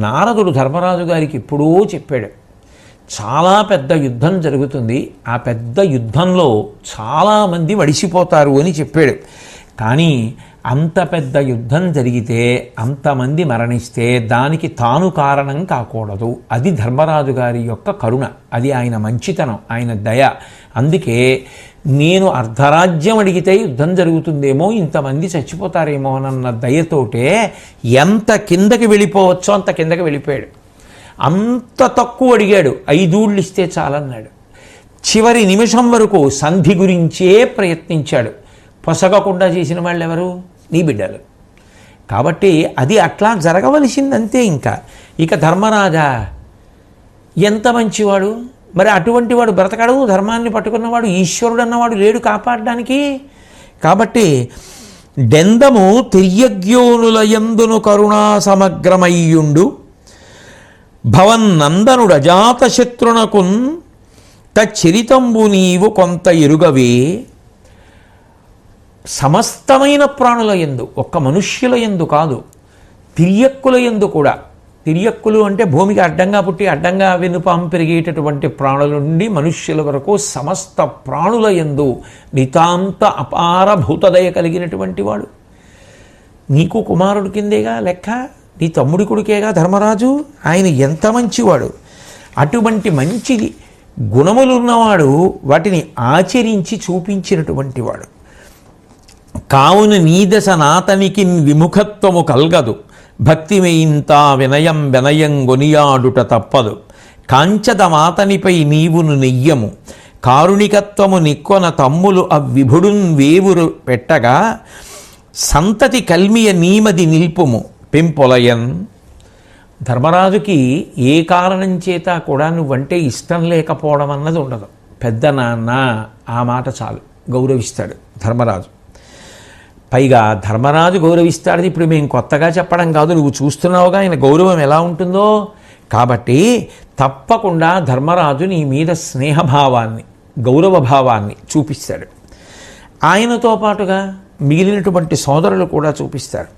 నారదుడు ధర్మరాజు గారికి ఎప్పుడూ చెప్పాడు. చాలా పెద్ద యుద్ధం జరుగుతుంది, ఆ పెద్ద యుద్ధంలో చాలామంది వడిసిపోతారు అని చెప్పాడు. కానీ అంత పెద్ద యుద్ధం జరిగితే అంతమంది మరణిస్తే దానికి తాను కారణం కాకూడదు. అది ధర్మరాజు గారి యొక్క కరుణ, అది ఆయన మంచితనం, ఆయన దయ. అందుకే నేను అర్ధరాజ్యం అడిగితే యుద్ధం జరుగుతుందేమో, ఇంతమంది చచ్చిపోతారేమో అన్న దయతోటే ఎంత కిందకి వెళ్ళిపోవచ్చో అంత కిందకి వెళ్ళిపోయాడు. అంత తక్కువ అడిగాడు, 5 ఊళ్ళు ఇస్తే చాలన్నాడు. చివరి నిమిషం వరకు సంధి గురించే ప్రయత్నించాడు. పొసగకుండా చేసిన వాళ్ళు ఎవరు? నీ బిడ్డలు. కాబట్టి అది అట్లా జరగవలసిందంతే. ఇక ధర్మరాజా ఎంత మంచివాడు, మరి అటువంటి వాడు బ్రతకడు. ధర్మాన్ని పట్టుకున్నవాడు, ఈశ్వరుడు అన్నవాడు లేడు కాపాడడానికి. కాబట్టి డెందము తిర్యజ్ఞోనుల యందును కరుణా సమగ్రమయ్యుండు భవన్నందనుడు అజాతశత్రునకున్ తచ్చరితంబు నీవు కొంత ఎరుగవే. సమస్తమైన ప్రాణుల యందు, ఒక్క మనుష్యుల యందు కాదు, తిర్యక్కుల యందు కూడా. తిర్యక్కులు అంటే భూమికి అడ్డంగా పుట్టి అడ్డంగా వెనుపాము పెరిగేటటువంటి ప్రాణుల నుండి మనుష్యుల వరకు సమస్త ప్రాణుల యందు నితాంత అపార భూతదయ కలిగినటువంటి వాడు. నీకు కుమారుడి కిందేగా లెక్క, నీ తమ్ముడి కొడుకేగా ధర్మరాజు. ఆయన ఎంత మంచివాడు. అటువంటి మంచి గుణములున్నవాడు వాటిని ఆచరించి చూపించినటువంటి వాడు. కావున నీదశ నాతనికి విముఖత్వము కల్గదు, భక్తిమేయింత వినయం గొనియాడుట తప్పదు. కాంచద మాతనిపై నీవును నెయ్యము, కారుణికత్వము నిక్కొన తమ్ములు అవ్విభుడున్ వేవురు పెట్టగా, సంతతి కల్మియ నీమది నిల్పుము పెంపొలయన్. ధర్మరాజుకి ఏ కారణం చేత కూడా నువ్వంటే ఇష్టం లేకపోవడం అన్నది ఉండదు. పెద్ద నాన్న ఆ మాట చాలు, గౌరవిస్తాడు ధర్మరాజు. పైగా ధర్మరాజు గౌరవిస్తాడు. ఇప్పుడు మేము కొత్తగా చెప్పడం కాదు, నువ్వు చూస్తున్నావుగా ఆయన గౌరవం ఎలా ఉంటుందో. కాబట్టి తప్పకుండా ధర్మరాజు నీ మీద స్నేహభావాన్ని, గౌరవభావాన్ని చూపిస్తాడు. ఆయనతో పాటుగా మిగిలినటువంటి సోదరులు కూడా చూపిస్తాడు.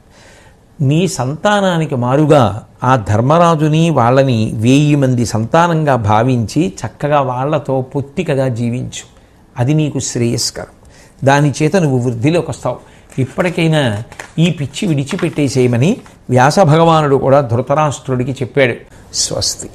నీ సంతానానికి మారుగా ఆ ధర్మరాజుని వాళ్ళని 1000 మంది సంతానంగా భావించి చక్కగా వాళ్లతో పొత్తికగా జీవించు. అది నీకు శ్రేయస్కరం. దాని చేత నువ్వు వృద్ధిలోకి వస్తావు. ఇప్పటికైనా ఈ పిచ్చి విడిచిపెట్టేసేయమని వ్యాస భగవానుడు కూడా ధృతరాష్ట్రుడికి చెప్పాడు. స్వస్తి.